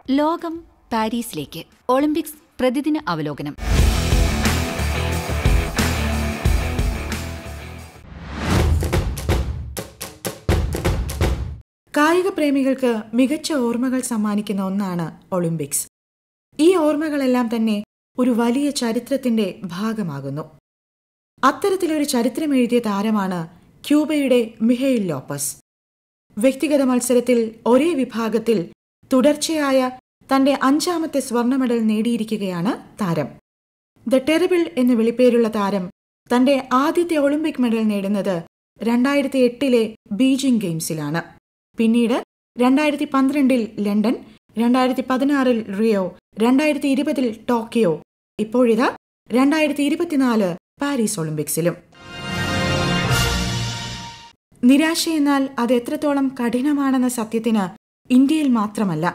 ലോകം പാരീസിലേക്ക്. ഒളിമ്പിക്സ് പ്രതിദിന അവലോകനം. കായിക പ്രേമികൾക്ക് മികച്ച ഓർമ്മകൾ സമ്മാനിക്കുന്ന ഒന്നാണ് ഒളിമ്പിക്സ്. ഈ ഓർമ്മകളെല്ലാം തന്നെ ഒരു വലിയ ചരിത്രത്തിന്റെ ഭാഗമാകുന്നു. അത്തരത്തിലൊരു ചരിത്രം എഴുതിയ താരമാണ് ക്യൂബയുടെ മിഹൈൽ ലോപ്പസ്. വ്യക്തിഗത മത്സരത്തിൽ ഒരേ വിഭാഗത്തിൽ തുടർച്ചയായ തന്റെ 5ാമത്തെ സ്വർണ്ണ മെഡൽ നേടിയിരിക്കുകയാണ് താരം. ദ ടെറിബിൾ എന്ന് വിളിപ്പേരുള്ള താരം തന്റെ ആദ്യത്തെ ഒളിമ്പിക് മെഡൽ നേടുന്നത് 2008 ബീജിംഗ് ഗെയിംസിലാണ്. പിന്നീട് 2012 ലണ്ടൻ, 2016 റിയോ, 2020 ടോക്കിയോ, ഇപ്പോഴിതാ 2024 പാരീസ് ഒളിമ്പിക്സിലും. നിരാശയെന്നാൽ അത് എത്രത്തോളം കഠിനമാണെന്ന സത്യത്തിന് ഇന്ത്യയിൽ മാത്രമല്ല,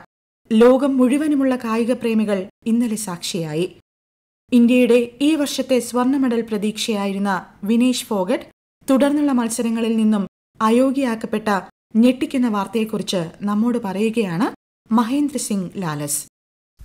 ലോകം മുഴുവനുമുള്ള കായിക പ്രേമികൾ ഇന്നലെ സാക്ഷിയായി. ഇന്ത്യയുടെ ഈ വർഷത്തെ സ്വർണ്ണ മെഡൽ പ്രതീക്ഷയായിരുന്ന വിനേഷ് ഫോഗട്ട് തുടർന്നുള്ള മത്സരങ്ങളിൽ നിന്നും അയോഗ്യയാക്കപ്പെട്ട ഞെട്ടിക്കുന്ന വാർത്തയെക്കുറിച്ച് നമ്മോട് പറയുകയാണ് മഹേന്ദ്ര സിംഗ് ലാലസ്.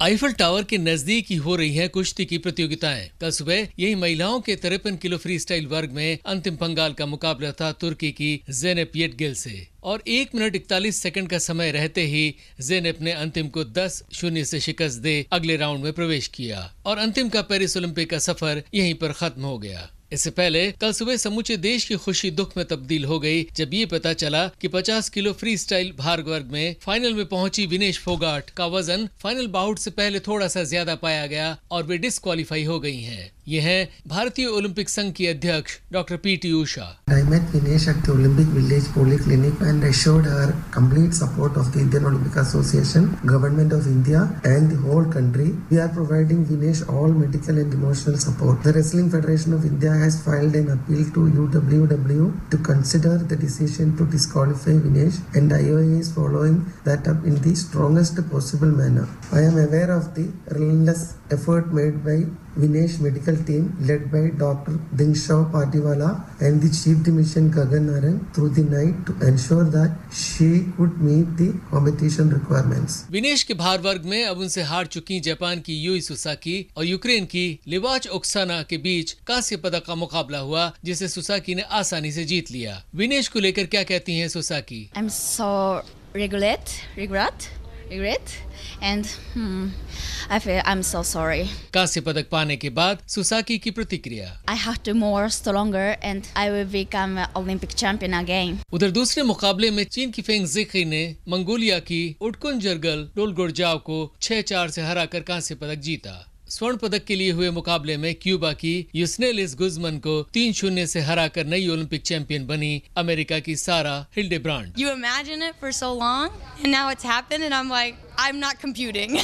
आईफल टावर के नजदीक ही हो रही हैं कुश्ती की प्रतियोगिताएं. कल सुबह यही महिलाओं के 53 किलो फ्री स्टाइल वर्ग में अंतिम पंगाल का मुकाबला था तुर्की की ज़ेनेप येटगेल से, और 1 मिनट 41 सेकंड का समय रहते ही ज़ेनेप ने अंतिम को 10-0 से शिकस्त दे अगले राउंड में प्रवेश किया और अंतिम का पेरिस ओलंपिक का सफर यहीं पर खत्म हो गया. इससे पहले कल सुबह समूचे देश की खुशी दुख में तब्दील हो गई जब ये पता चला कि 50 किलो फ्री स्टाइल भार वर्ग में फाइनल में पहुंची विनेश फोगाट का वजन फाइनल बाउट से पहले थोड़ा सा ज्यादा पाया गया और वे डिस्क्वालीफाई हो गई हैं. ये हैं भारतीय ओलंपिक संघ की अध्यक्ष doctor P T. Usha. I met Vinesh at the Olympic Village Polyclinic and assured her complete support of the Indian Olympic Association, Government of India and the whole country. We are providing Vinesh all medical and emotional support. The Wrestling Federation of India has filed an appeal to UWW to consider the decision to disqualify Vinesh, and IOA is following that up in the strongest possible manner. I am aware of the relentless effort made by Vinesh medical team led by Dr. Dinshaw Patiwala and the Chief Dimission Gagan Naran through the night to ensure that she could meet the competition requirements. Vinesh के भार वर्ग में अब उनसे हार चुकी Japan की Yui Susaki और यूक्रेन की लिवाच ओक्साना के बीच कांस्य पदक का मुकाबला हुआ, जिसे सुसाकी ने आसानी से जीत लिया. विनेश को लेकर क्या कहती हैं Susaki? I'm so regret and I feel I'm so sorry. कांस्य पदक पाने के बाद सुसाकी की प्रतिक्रिया. I have to more stronger and I will become an Olympic champion again. उधर दूसरे मुकाबले में चीन की फेंग जिकी ने मंगोलिया की उटकुन जरगल डोलगोरजाव को 6-4 से हराकर कांस्य पदक जीता. स्वर्ण पदक के लिए हुए मुकाबले में क्यूबा की यूस्नेलिस गुज़मन को 3-0 से हराकर नई ओलंपिक चैंपियन बनी अमेरिका की सारा हिल्डेब्रांड. You imagine it for so long and now it's happened and I'm like, I'm not computing.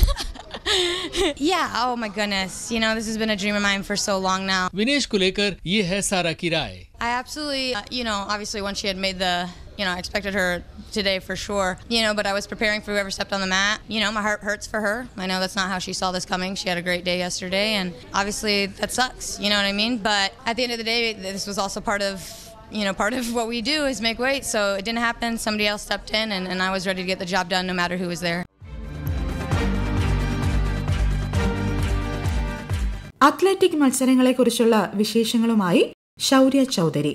Yeah, oh my goodness. You know, this has been a dream of mine for so long now. Vinesh को लेकर ये है सारा की राय. I absolutely, obviously once she had made the, I expected her today for sure, but I was preparing for whoever stepped on the mat. My heart hurts for her. I know that's not how she saw this coming. She had a great day yesterday and obviously that sucks, you know what I mean? But at the end of the day, this was also part of what we do is make weight. So it didn't happen. Somebody else stepped in and I was ready to get the job done no matter who was there. Athletic മത്സരങ്ങളെക്കുറിച്ചുള്ള വിശേഷങ്ങളുമായി Shaurya Chaudhary.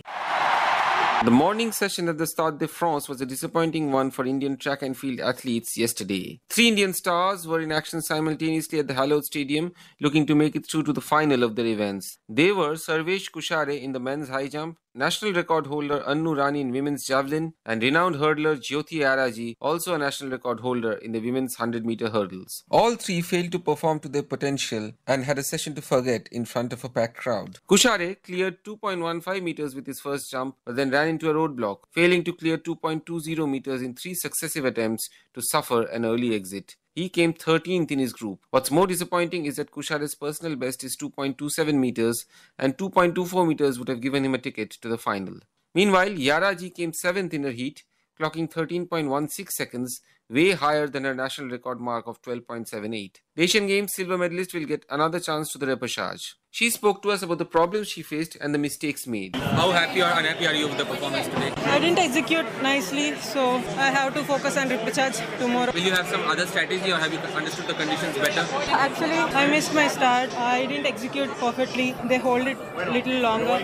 The morning session at the Stade de France was a disappointing one for Indian track and field athletes yesterday. 3 Indian stars were in action simultaneously at the hallowed stadium, looking to make it through to the final of their events. They were Sarvesh Kushare in the men's high jump, national record holder Annu Rani in women's javelin, and renowned hurdler Jyoti Araji, also a national record holder in the women's 100-meter hurdles. All three failed to perform to their potential and had a session to forget in front of a packed crowd. Kushare cleared 2.15 meters with his first jump, but then ran into a roadblock, failing to clear 2.20 meters in 3 successive attempts to suffer an early exit. He came 13th in his group. What's more disappointing is that Kushare's personal best is 2.27 meters and 2.24 meters would have given him a ticket to the final. Meanwhile, Yaraji came 7th in her heat, clocking 13.16 seconds way higher than her national record mark of 12.78. The Asian Games silver medalist will get another chance to the repechage. She spoke to us about the problems she faced and the mistakes made. How happy or unhappy are you with the performance today? I didn't execute nicely, so I have to focus on repechage tomorrow. Will you have some other strategy or have you understood the conditions better? Actually, I missed my start. I didn't execute perfectly. They hold it a little longer,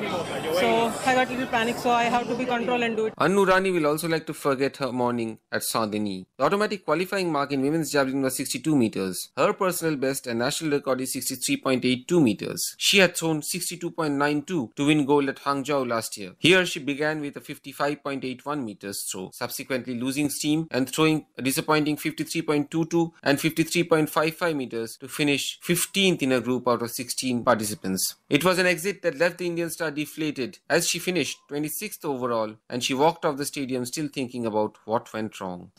so I got a little panic, so I have to be control and do it. Annu Rani will also like to forget her morning at Saint-Denis. The automatic qualifying mark in women's javelin was 62 meters. Her personal best and national record is 63.82 meters. She had thrown 62.92 to win gold at Hangzhou last year. Here she began with a 55.81 meters throw, subsequently losing steam and throwing a disappointing 53.22 and 53.55 meters to finish 15th in a group out of 16 participants. It was an exit that left the Indian star deflated as she finished 26th overall and she walked off the stadium still thinking about what went wrong.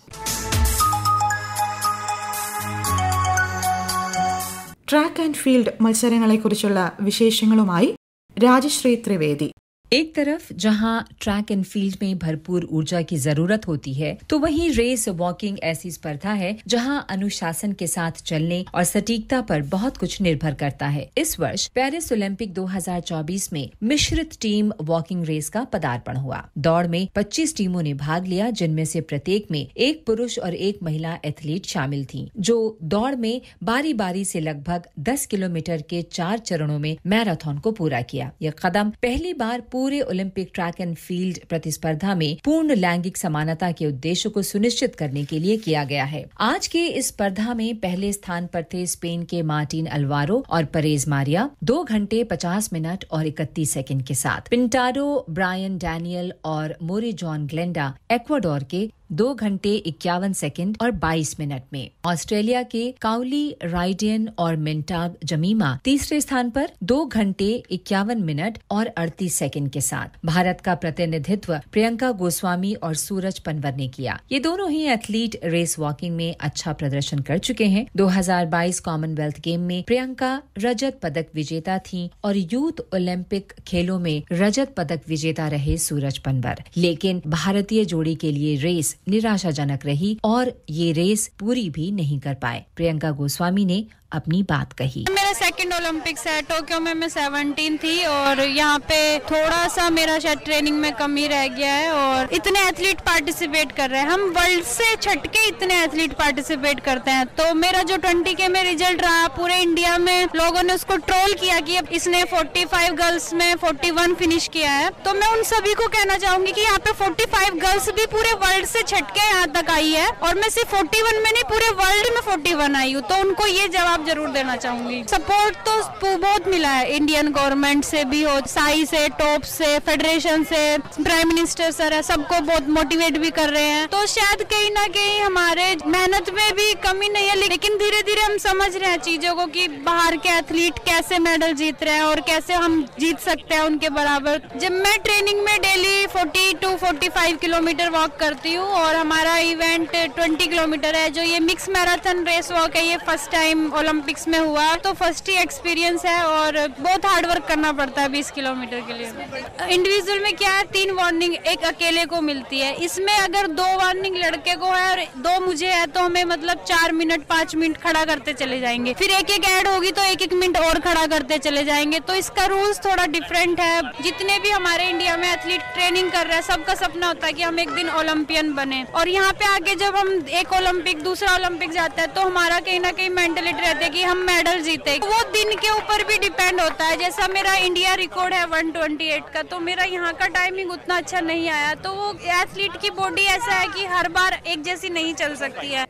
Track and field മത്സരങ്ങളെക്കുറിച്ചുള്ള വിശേഷങ്ങളുമായി രാജശ്രീ ത്രിവേദി. एक तरफ जहां track and field में भरपूर ऊर्जा की जरूरत होती है तो वहीं रेस वॉकिंग ऐसी स्पर्धा है जहां अनुशासन के साथ चलने और सटीकता पर बहुत कुछ निर्भर करता है. इस वर्ष पेरिस ओलंपिक 2024 में मिश्रित टीम वॉकिंग रेस का पदार्पण हुआ. दौड़ में 25 टीमों ने भाग लिया, जिनमें से प्रत्येक में एक पुरुष और एक महिला एथलीट शामिल थीं, जो दौड़ में बारी बारी से लगभग 10 किलोमीटर के 4 चरणों में मैराथन को पूरा किया. यह कदम पहली बार पूरे ओलंपिक ट्रैक एंड फील्ड प्रतिस्पर्धा में पूर्ण लैंगिक समानता के उद्देश्य को सुनिश्चित करने के लिए किया गया है. आज के इस स्पर्धा में पहले स्थान पर थे स्पेन के मार्टिन अल्वारो और परेज मारिया 2 घंटे 50 मिनट और 31 सेकंड के साथ. पिंटारो, ब्रायन डैनियल और मोरी जॉन ग्लेंडा इक्वाडोर के 2 घंटे 51 सेकंड और 22 मिनट में. ऑस्ट्रेलिया के काउली राइडियन और मिंटाग जमीमा तीसरे स्थान पर 2 घंटे 51 मिनट और 38 सेकंड के साथ. भारत का प्रतिनिधित्व प्रियंका गोस्वामी और सूरज पनवर ने किया. ये दोनों ही एथलीट रेस वॉकिंग में अच्छा प्रदर्शन कर चुके हैं. 2022 कॉमनवेल्थ गेम में प्रियंका रजत पदक विजेता थीं और यूथ ओलंपिक खेलों में रजत पदक विजेता रहे सूरज पनवर. लेकिन भारतीय जोड़ी के लिए रेस निराशाजनक रही और ये रेस पूरी भी नहीं कर पाए. प्रियंका गोस्वामी ने अपनी बात कही. मेरा सेकंड ओलंपिक्स है. टोक्यो में मैं 17 थी और यहाँ पे थोड़ा सा मेरा शायद ट्रेनिंग में कमी रह गया है और इतने एथलीट पार्टिसिपेट कर रहे हैं. हम वर्ल्ड से छटके इतने एथलीट पार्टिसिपेट करते हैं. तो मेरा जो 20 के में रिजल्ट रहा, पूरे इंडिया में लोगों ने उसको ट्रोल किया कि अब इसने 45 गर्ल्स में 41 फिनिश किया है. तो मैं उन सभी को कहना चाहूंगी कि यहाँ पे 45 गर्ल्स भी पूरे वर्ल्ड से छटके यहाँ तक आई है और मैं सिर्फ 41 में नहीं पूरे वर्ल्ड में 41 आई हूँ. तो उनको ये जवाब जरूर देना चाहूंगी. सपोर्ट तो बहुत मिला है इंडियन गवर्नमेंट से भी हो, साई से, टॉप से, फेडरेशन से, प्राइम मिनिस्टर सर है, सबको बहुत मोटिवेट भी कर रहे हैं. तो शायद कहीं ना कहीं हमारे मेहनत में भी कमी नहीं है, लेकिन धीरे धीरे हम समझ रहे हैं चीजों को कि बाहर के एथलीट कैसे मेडल जीत रहे हैं और कैसे हम जीत सकते हैं उनके बराबर. जब मैं ट्रेनिंग में डेली 40 to 45 किलोमीटर वॉक करती हूँ और हमारा इवेंट 20 किलोमीटर है, जो ये मिक्स मैराथन रेस वॉक है, ये फर्स्ट टाइम ओलंपिक्स में हुआ. तो फर्स्ट ही एक्सपीरियंस है और बहुत हार्ड वर्क करना पड़ता है 20 किलोमीटर के लिए. इंडिविजुअल में क्या है, 3 वार्निंग एक अकेले को मिलती है. इसमें अगर 2 वार्निंग लड़के को है और 2 मुझे है तो हमें मतलब 4 मिनट 5 मिनट खड़ा करते चले जाएंगे. फिर एक ऐड होगी तो 1 मिनट और खड़ा करते चले जाएंगे. तो इसका रूल्स थोड़ा डिफरेंट है. जितने भी हमारे इंडिया में एथलीट ट्रेनिंग कर रहे हैं, सबका सपना होता है कि हम एक दिन ओलंपियन बने. और यहाँ पे आके जब हम एक ओलंपिक दूसरा ओलंपिक जाता है तो हमारा कहीं ना कहीं मेंटलिटी रहती है कि हम मेडल जीते. वो दिन के ऊपर भी डिपेंड होता है. जैसा मेरा इंडिया रिकॉर्ड है 128 का, तो मेरा यहाँ का टाइमिंग उतना अच्छा नहीं आया. तो वो एथलीट की बॉडी ऐसा है कि हर बार एक जैसी नहीं चल सकती है.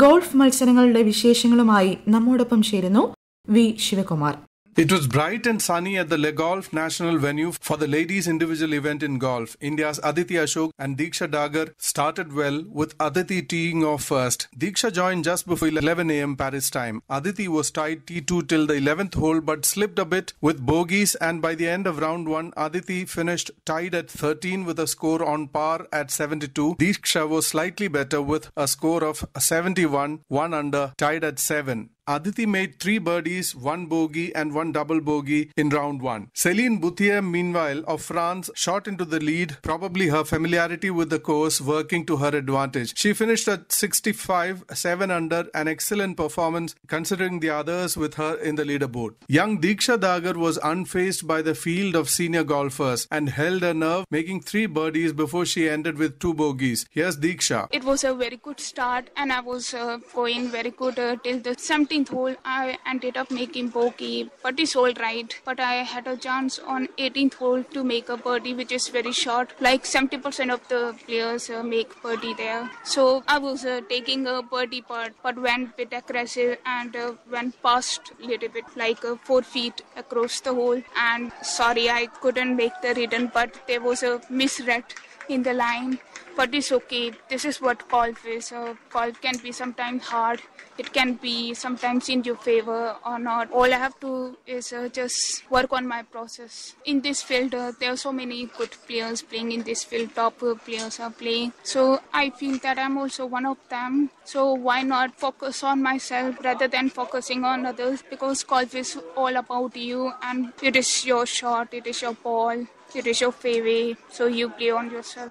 ഗോൾഫ് മത്സരങ്ങളുടെ വിശേഷങ്ങളുമായി നമ്മോടൊപ്പം ചേരുന്നു V Sivakumar. It was bright and sunny at the Le Golf National venue for the ladies' individual event in golf. India's Aditi Ashok and Diksha Dagar started well, with Aditi teeing off first. Diksha joined just before 11 a.m. Paris time. Aditi was tied T2 till the 11th hole but slipped a bit with bogeys, and by the end of round 1, Aditi finished tied at 13 with a score on par at 72. Diksha was slightly better with a score of 71, 1 under, tied at 7. Aditi made 3 birdies, 1 bogey and 1 double bogey in round 1. Céline Bouthier, meanwhile, of France, shot into the lead, probably her familiarity with the course working to her advantage. She finished at 65, 7 under, an excellent performance considering the others with her in the leaderboard. Young Diksha Dagar was unfazed by the field of senior golfers and held her nerve, making 3 birdies before she ended with 2 bogeys. Here's Diksha. It was a very good start and I was going very good till the 17th hole. I ended up making bogey, but it's all right. But I had a chance on 18th hole to make a birdie, which is very short. Like 70% of the players make birdie there. So I was taking a birdie putt, but went a bit aggressive and went past a little bit, like 4 feet across the hole. And sorry, I couldn't make the return, but there was a misread in the line. But it's okay. This is what golf is. Golf can be sometimes hard. It can be sometimes in your favor or not. All I have to is just work on my process. In this field, there are so many good players playing in this field. Top players are playing. So I feel that I'm also one of them. So why not focus on myself rather than focusing on others? Because golf is all about you and it is your shot, it is your ball, it is your fairway. So you play on yourself.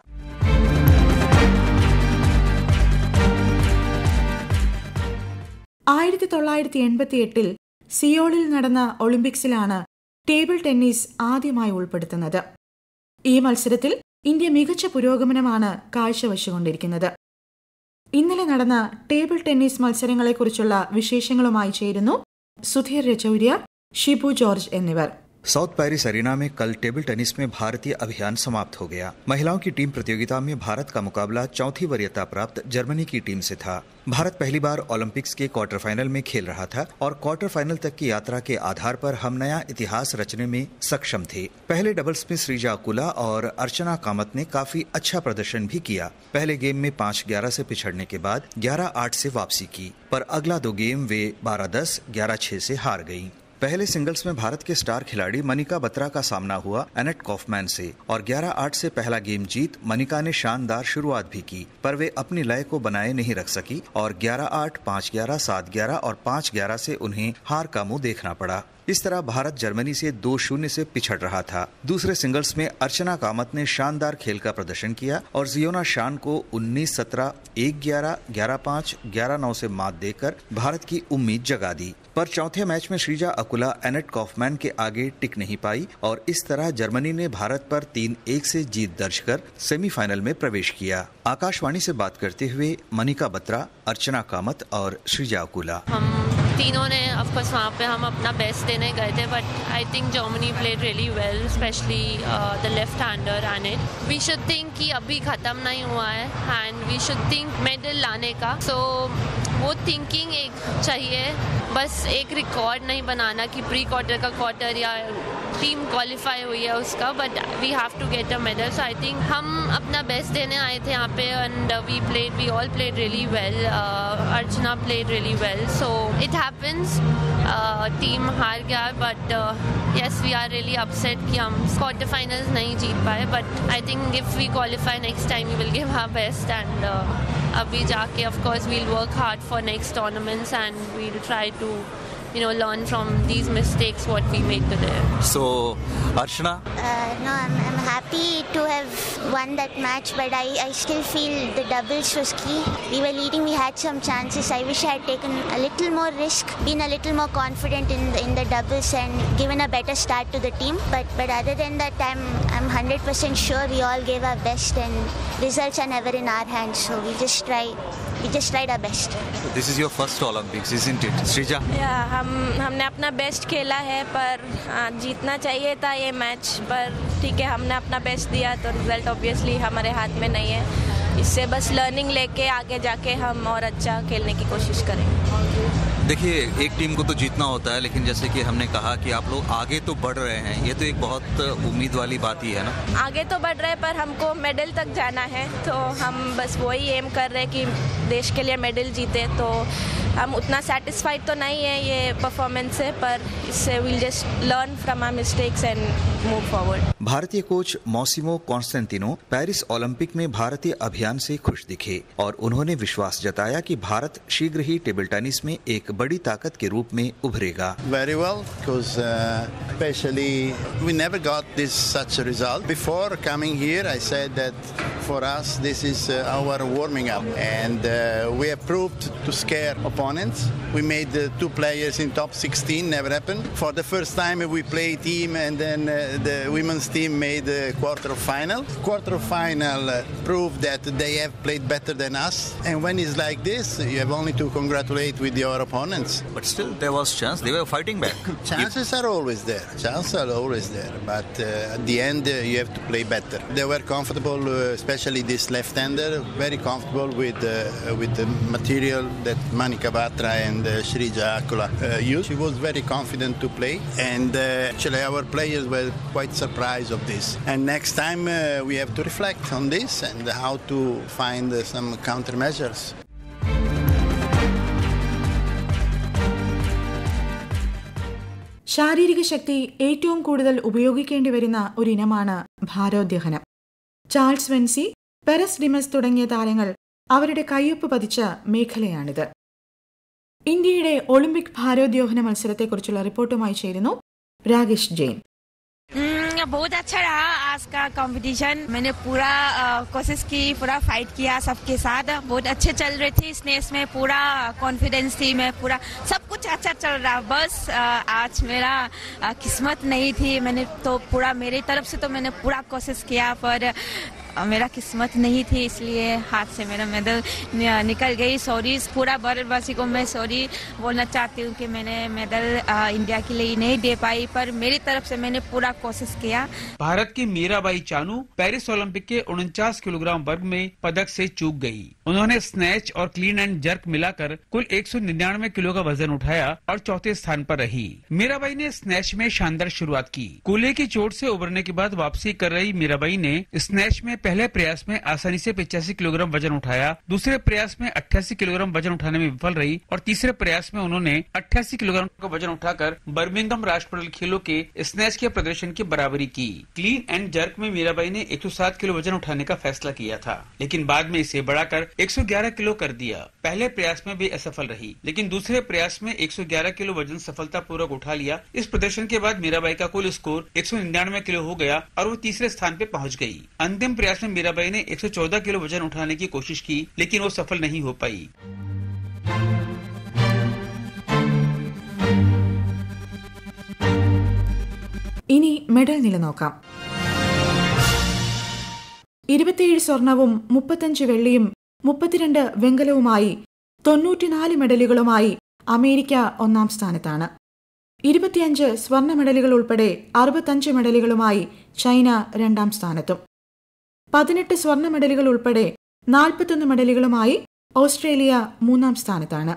1988 സിയോളിൽ നടന്ന ഒളിമ്പിക്സിലാണ് table tennis ആദ്യമായി ഉൾപ്പെടുത്തുന്നത്. ഈ മത്സരത്തിൽ India മികച്ച പുരോഗമനമാണ് കാഴ്ചവെച്ചുകൊണ്ടിരിക്കുന്നത്. ഇന്നലെ നടന്ന table tennis മത്സരങ്ങളെക്കുറിച്ചുള്ള വിശേഷങ്ങളുമായി ചേരുന്നു സുധീർ രചൗര്യ, ഷിബു ജോർജ് എന്നിവർ. साउथ पेरिस अरीना में कल टेबल टेनिस में भारतीय अभियान समाप्त हो गया. महिलाओं की टीम प्रतियोगिता में भारत का मुकाबला चौथी वरीयता प्राप्त जर्मनी की टीम से था. भारत पहली बार ओलंपिक्स के क्वार्टर फाइनल में खेल रहा था और क्वार्टर फाइनल तक की यात्रा के आधार पर हम नया इतिहास रचने में सक्षम थे. पहले डबल्स में श्रीजा अकुला और अर्चना कामत ने काफी अच्छा प्रदर्शन भी किया. पहले गेम में 5-11 से पिछड़ने के बाद 11-8 से वापसी की, पर अगला 2 गेम वे 12-10, 11-6 से हार गयी. पहले सिंगल्स में भारत के स्टार खिलाड़ी मनिका बत्रा का सामना हुआ एनेट कॉफमैन से और 11-8 से पहला गेम जीत मनिका ने शानदार शुरुआत भी की, पर वे अपनी लय को बनाए नहीं रख सकी और 11-8, 5-11, 7-11 और 5-11 से उन्हें हार का मुंह देखना पड़ा. इस तरह भारत जर्मनी से 2-0 से पिछड़ रहा था. दूसरे सिंगल्स में अर्चना कामत ने शानदार खेल का प्रदर्शन किया और जियोना शान को 19-17, 1-11, 11-5, 11-9 से मात देकर भारत की उम्मीद जगा दी. पर चौथे मैच में श्रीजा अकुला एनेट कॉफमैन के आगे टिक नहीं पाई और इस तरह जर्मनी ने भारत पर 3-1 से जीत दर्ज कर सेमीफाइनल में प्रवेश किया. आकाशवाणी से बात करते हुए मनिका बत्रा, अर्चना कामत और श्रीजा अकुला. तीनों ने ऑफकोर्स वहाँ पे हम अपना बेस्ट देने गए थे, but I think Germany played really well, specially the left hander Annett. We should think कि अभी ख़त्म नहीं हुआ है and we should think medal लाने का. सो वो थिंकिंग एक चाहिए, बस एक रिकॉर्ड नहीं बनाना कि प्री क्वार्टर का क्वार्टर या टीम क्वालिफाई हुई है उसका, but we have to get a medal. So I think हम अपना बेस्ट देने आए थे यहाँ पे and we all played really well. Archana played really well. So it happens, team हार गया, but yes we are really upset कि हम क्वार्टर फाइनल्स नहीं जीत पाए, but I think if we qualify next time we will give our best and अभी जाके of course we will work hard for next tournaments and we will try to learn from these mistakes what we made today. So, Archana? No, I'm happy to have won that match, but I still feel the doubles was key. We were leading, we had some chances. I wish I had taken a little more risk, been a little more confident in the doubles and given a better start to the team. But other than that, I'm 100% sure we all gave our best and results are never in our hands. So we just tried our best. This is your first Olympics, isn't it, Srija? Yeah, हमने अपना best खेला है, पर जीतना चाहिए था ये match, पर ठीक है हमने अपना बेस्ट दिया तो रिजल्ट ऑब्वियसली हमारे हाथ में नहीं है. इससे बस लर्निंग लेके आगे जाके हम और अच्छा खेलने की कोशिश करेंगे. देखिए, एक टीम को तो जीतना होता है, लेकिन जैसे कि हमने कहा कि आप लोग आगे तो बढ़ रहे हैं, ये तो एक बहुत उम्मीद वाली बात ही है ना. आगे तो बढ़ रहे हैं, पर हमको मेडल तक जाना है, तो हम बस वही एम कर रहे हैं कि देश के लिए मेडल जीते. तो हम उतना सेटिस्फाइड तो नहीं है ये परफॉर्मेंस से, पर इससे will just learn from our mistakes and move forward. भारतीय coach Massimo Constantino Paris Olympic में भारतीय अभियान से खुश दिखे और उन्होंने विश्वास जताया कि भारत शीघ्र ही टेबल टेनिस में एक बड़ी ताकत के रूप में उभरेगा। Very well, because especially we never got this such a result before coming here. I said that for us this is our warming up, and we have proved to scare opponents. We made 2 players in top 16, never happened. For the first time we play team, and then the women's team made the quarterfinal. Quarterfinal proved that they have played better than us, and when it's like this, you have only to congratulate with your opponents. But still, there was chance. They were fighting back. Chances are always there. Chances are always there. But at the end, you have to play better. They were comfortable, especially this left-hander, very comfortable with the material that Manika Batra and Shrija Akula used. She was very confident to play, and actually our players were quite surprised of this. And next time we have to reflect on this and how to find some countermeasures. ശാരീരിക ശക്തി ഏറ്റവും കൂടുതൽ ഉപയോഗിക്കേണ്ടി വരുന്ന ഒരിനമാണ് ഭാരോദ്വഹനം. Charles വെൻസി, Peres ഡിമസ് തുടങ്ങിയ താരങ്ങൾ അവരുടെ കയ്യൊപ്പ് പതിച്ച മേഖലയാണിത്. ഇന്ത്യയുടെ ഒളിമ്പിക് ഭാരോദ്വഹന മത്സരത്തെക്കുറിച്ചുള്ള റിപ്പോർട്ടുമായി ചേരുന്നു രാകേഷ് ജെയിൻ. बहुत अच्छा रहा आज का कंपटीशन. मैंने पूरा कोशिश की, पूरा फाइट किया सबके साथ. बहुत अच्छे चल रहे थे स्नेच में, पूरा कॉन्फिडेंस थी, मैं पूरा सब कुछ अच्छा चल रहा. बस आज मेरा किस्मत नहीं थी. मैंने तो पूरा मेरी तरफ से तो मैंने पूरा कोशिश किया, पर मेरा किस्मत नहीं थी, इसलिए हाथ से मेरा मेडल निकल गई. सॉरी पूरा भारतवासी को मैं सॉरी बोलना चाहती हूँ कि मैंने मेडल इंडिया के लिए नहीं दे पाई, पर मेरी तरफ से मैंने पूरा कोशिश किया. भारत की मीराबाई चानू पेरिस ओलंपिक के 49 किलोग्राम वर्ग में पदक से चूक गई. उन्होंने स्नैच और क्लीन एंड जर्क मिलाकर कुल 199 किलो का वजन उठाया और चौथे स्थान पर रही. मीराबाई ने स्नैच में शानदार शुरुआत की. कूल्हे की चोट से उबरने के बाद वापसी कर रही मीराबाई ने स्नैच में पहले प्रयास में आसानी से 85 किलोग्राम वजन उठाया, दूसरे प्रयास में 88 किलोग्राम वजन उठाने में विफल रही और तीसरे प्रयास में उन्होंने 88 किलोग्राम का वजन उठाकर बर्मिंघम राष्ट्रमंडल खेलों के स्नैच के प्रदर्शन की बराबरी की. क्लीन एंड जर्क में मीराबाई ने 107 किलो वजन उठाने का फैसला किया था, लेकिन बाद में इसे बढ़ाकर 111 किलो कर दिया. पहले प्रयास में भी असफल रही, लेकिन दूसरे प्रयास में 111 किलो वजन सफलतापूर्वक उठा लिया. इस प्रदर्शन के बाद मीराबाई का कुल स्कोर 199 किलो हो गया और वो तीसरे स्थान पे पहुंच गई. अंतिम प्रयास में मीराबाई ने 114 किलो वजन उठाने की कोशिश की, लेकिन वो सफल नहीं हो पाई. ഇനി മെഡൽ നില നോക്കാം. 27 സ്വർണവും 35 വെള്ളിയും 32 വെങ്കലവുമായി 94 മെഡലുകളുമായി അമേരിക്ക ഒന്നാം സ്ഥാനത്താണ്. 25 സ്വർണ്ണ മെഡലുകൾ ഉൾപ്പെടെ 65 മെഡലുകളുമായി ചൈന രണ്ടാം സ്ഥാനത്തും. 18 സ്വർണ്ണ മെഡലുകൾ ഉൾപ്പെടെ 41 മെഡലുകളുമായി ഓസ്ട്രേലിയ മൂന്നാം സ്ഥാനത്താണ്.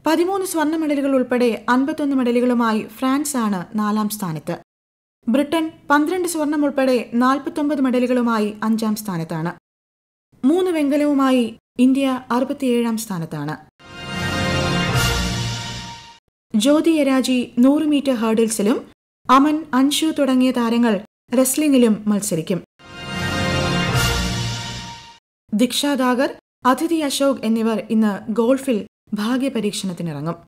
13 സ്വർണ്ണ മെഡലുകൾ ഉൾപ്പെടെ 51 മെഡലുകളുമായി ഫ്രാൻസ് ആണ് നാലാം സ്ഥാനത്ത്. ബ്രിട്ടൻ 12 സ്വർണം ഉൾപ്പെടെ 49 മെഡലുകളുമായി അഞ്ചാം സ്ഥാനത്താണ്. 3 വെങ്കലവുമായി ഇന്ത്യ 67 സ്ഥാനത്താണ്. ജ്യോതി എരാജി 100 മീറ്റർ ഹേർഡിൽസിലും അമൻ, അൻഷു തുടങ്ങിയ താരങ്ങൾ റെസ്ലിംഗിലും മത്സരിക്കും. ദിക്ഷ ദാഗർ, അതിഥി അശോക് എന്നിവർ ഇന്ന് ഗോൾഫിൽ ഭാഗ്യപരീക്ഷണത്തിനിറങ്ങും.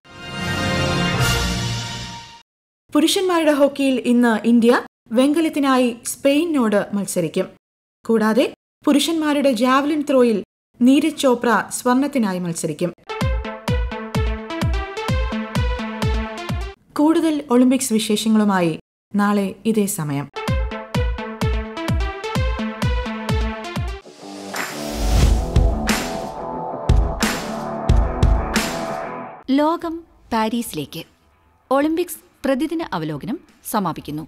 പുരുഷന്മാരുടെ ഹോക്കിയിൽ ഇന്ന് ഇന്ത്യ വെങ്കലത്തിനായി സ്പെയിനോട് മത്സരിക്കും. കൂടാതെ പുരുഷന്മാരുടെ ജാവലിൻ ത്രോയിൽ നീരജ് ചോപ്ര സ്വർണത്തിനായി മത്സരിക്കും. കൂടുതൽ ഒളിമ്പിക്സ് വിശേഷങ്ങളുമായി നാളെ ഇതേ സമയം. ലോകം പാരീസിലേക്ക്. ഒളിമ്പിക്സ് പ്രതിദിന അവലോകനം സമാപിക്കുന്നു.